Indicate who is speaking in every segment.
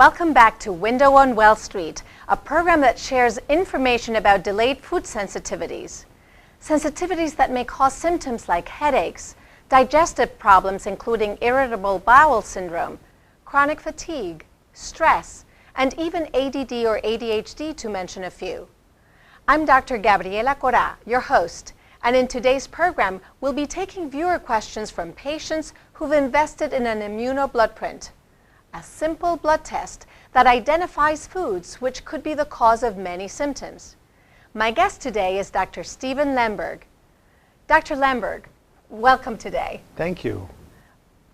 Speaker 1: Welcome back to Window on Well Street, a program that shares information about delayed food sensitivities. Sensitivities that may cause symptoms like headaches, digestive problems including irritable bowel syndrome, chronic fatigue, stress, and even ADD or ADHD, to mention a few. I'm Dr. Gabriela Cora, your host, and in today's program, we'll be taking viewer questions from patients who've invested in an Immuno blood print, a simple blood test that identifies foods which could be the cause of many symptoms. My guest today is Dr. Stephen Lemberg. Dr. Lemberg, welcome today.
Speaker 2: Thank you.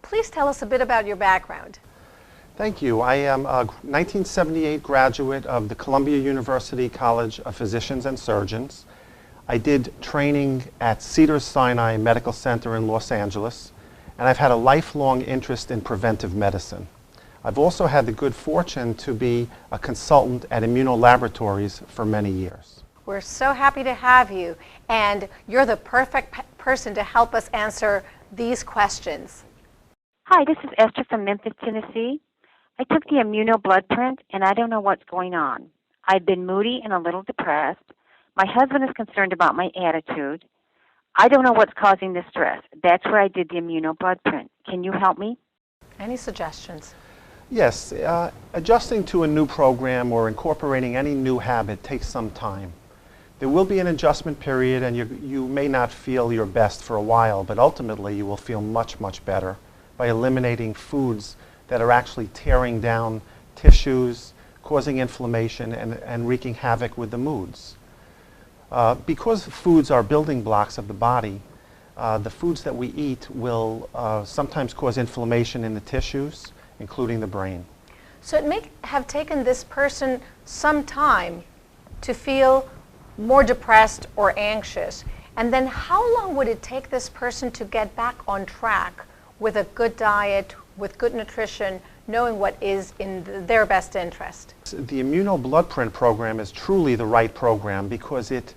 Speaker 1: Please tell us a bit about your background.
Speaker 2: Thank you. I am a 1978 graduate of the Columbia University College of Physicians and Surgeons. I did training at Cedars-Sinai Medical Center in Los Angeles, and I've had a lifelong interest in preventive medicine. I've also had the good fortune to be a consultant at Immuno Laboratories for many years.
Speaker 1: We're so happy to have you, and you're the perfect person to help us answer these questions.
Speaker 3: Hi, this is Esther from Memphis, Tennessee. I took the Immuno blood print, and I don't know what's going on. I've been moody and a little depressed. My husband is concerned about my attitude. I don't know what's causing the stress. That's where I did the Immuno blood print. Can you help me?
Speaker 1: Any suggestions?
Speaker 2: Yes, adjusting to a new program or incorporating any new habit takes some time. There will be an adjustment period, and you may not feel your best for a while, but ultimately you will feel much, much better by eliminating foods that are actually tearing down tissues, causing inflammation, and wreaking havoc with the moods. Because foods are building blocks of the body, the foods that we eat will sometimes cause inflammation in the tissues, including the brain.
Speaker 1: So it may have taken this person some time to feel more depressed or anxious. And then how long would it take this person to get back on track with a good diet, with good nutrition, knowing what is in their best interest?
Speaker 2: The Immuno blood print program is truly the right program because it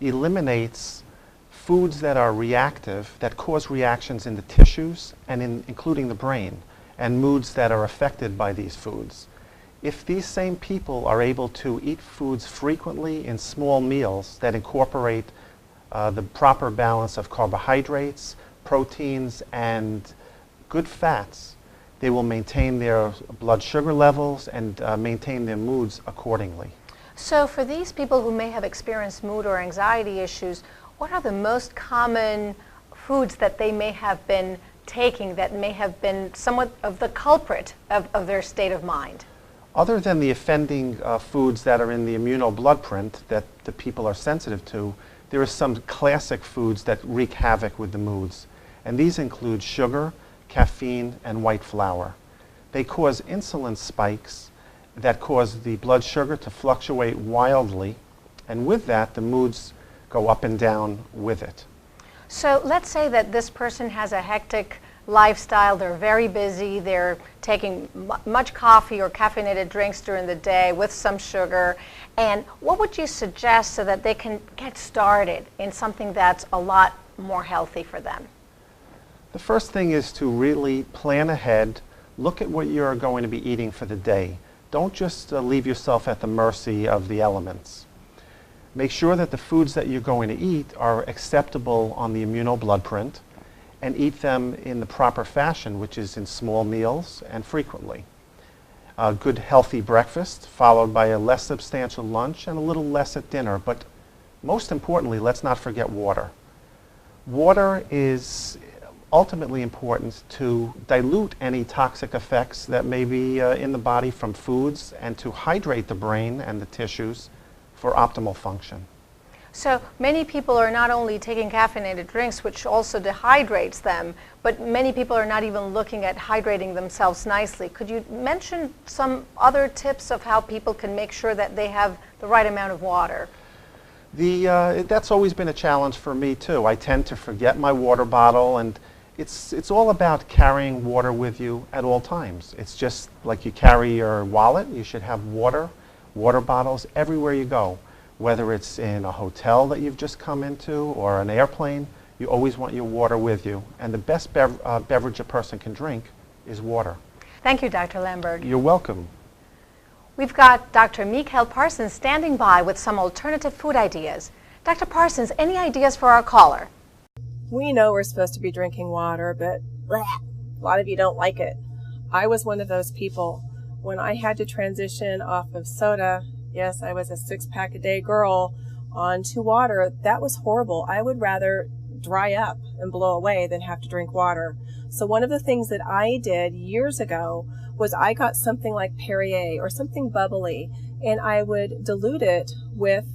Speaker 2: eliminates foods that are reactive, that cause reactions in the tissues and including the brain, and moods that are affected by these foods. If these same people are able to eat foods frequently in small meals that incorporate the proper balance of carbohydrates, proteins, and good fats, they will maintain their blood sugar levels and maintain their moods accordingly.
Speaker 1: So for these people who may have experienced mood or anxiety issues, what are the most common foods that they may have been taking that may have been somewhat of the culprit of their state of mind?
Speaker 2: Other than the offending foods that are in the Immuno blood print that the people are sensitive to, there are some classic foods that wreak havoc with the moods. And these include sugar, caffeine, and white flour. They cause insulin spikes that cause the blood sugar to fluctuate wildly, and with that, the moods go up and down with it.
Speaker 1: So let's say that this person has a hectic lifestyle, they're very busy, they're taking much coffee or caffeinated drinks during the day with some sugar, and what would you suggest so that they can get started in something that's a lot more healthy for them?
Speaker 2: The first thing is to really plan ahead, look at what you're going to be eating for the day. Don't just leave yourself at the mercy of the elements. Make sure that the foods that you're going to eat are acceptable on the Immuno blood print, and eat them in the proper fashion, which is in small meals and frequently. A good healthy breakfast followed by a less substantial lunch and a little less at dinner, but most importantly, let's not forget water. Water is ultimately important to dilute any toxic effects that may be in the body from foods and to hydrate the brain and the tissues for optimal function.
Speaker 1: So many people are not only taking caffeinated drinks, which also dehydrates them, but many people are not even looking at hydrating themselves nicely. Could you mention some other tips of how people can make sure that they have the right amount of water?
Speaker 2: That's always been a challenge for me too. I tend to forget my water bottle, and it's all about carrying water with you at all times. It's just like you carry your wallet. You should have water bottles everywhere you go. Whether it's in a hotel that you've just come into or an airplane, you always want your water with you. And the best beverage a person can drink is water.
Speaker 1: Thank you, Dr. Lemberg.
Speaker 2: You're welcome.
Speaker 1: We've got Dr. Mikhail Parsons standing by with some alternative food ideas. Dr. Parsons, any ideas for our caller?
Speaker 4: We know we're supposed to be drinking water, but bleh, a lot of you don't like it. I was one of those people. When I had to transition off of soda, yes, I was a 6-pack a day girl, onto water, that was horrible. I would rather dry up and blow away than have to drink water. So one of the things that I did years ago was I got something like Perrier or something bubbly, and I would dilute it with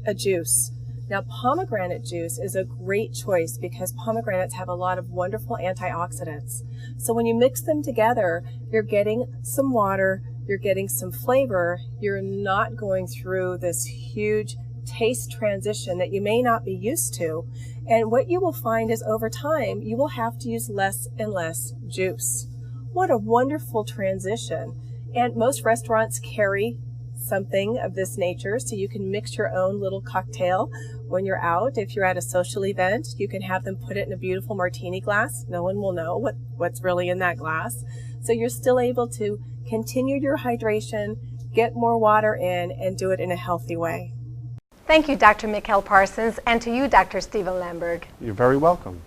Speaker 4: a juice. Now, pomegranate juice is a great choice because pomegranates have a lot of wonderful antioxidants. So when you mix them together, you're getting some water, you're getting some flavor, you're not going through this huge taste transition that you may not be used to. And what you will find is over time, you will have to use less and less juice. What a wonderful transition. And most restaurants carry something of this nature, so you can mix your own little cocktail when you're out. If you're at a social event, you can have them put it in a beautiful martini glass. No one will know what's really in that glass. So you're still able to continue your hydration, get more water in, and do it in a healthy way.
Speaker 1: Thank you, Dr. Mikhail Parsons, and to you, Dr. Stephen Lamberg.
Speaker 2: You're very welcome.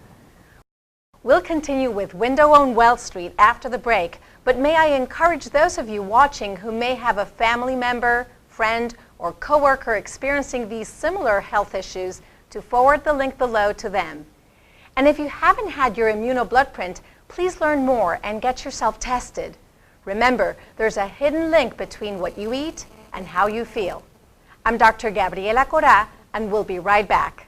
Speaker 1: We'll continue with Window on Well Street after the break, but may I encourage those of you watching who may have a family member, friend, or coworker experiencing these similar health issues to forward the link below to them. And if you haven't had your Immuno blood print, please learn more and get yourself tested. Remember, there's a hidden link between what you eat and how you feel. I'm Dr. Gabriela Cora, and we'll be right back.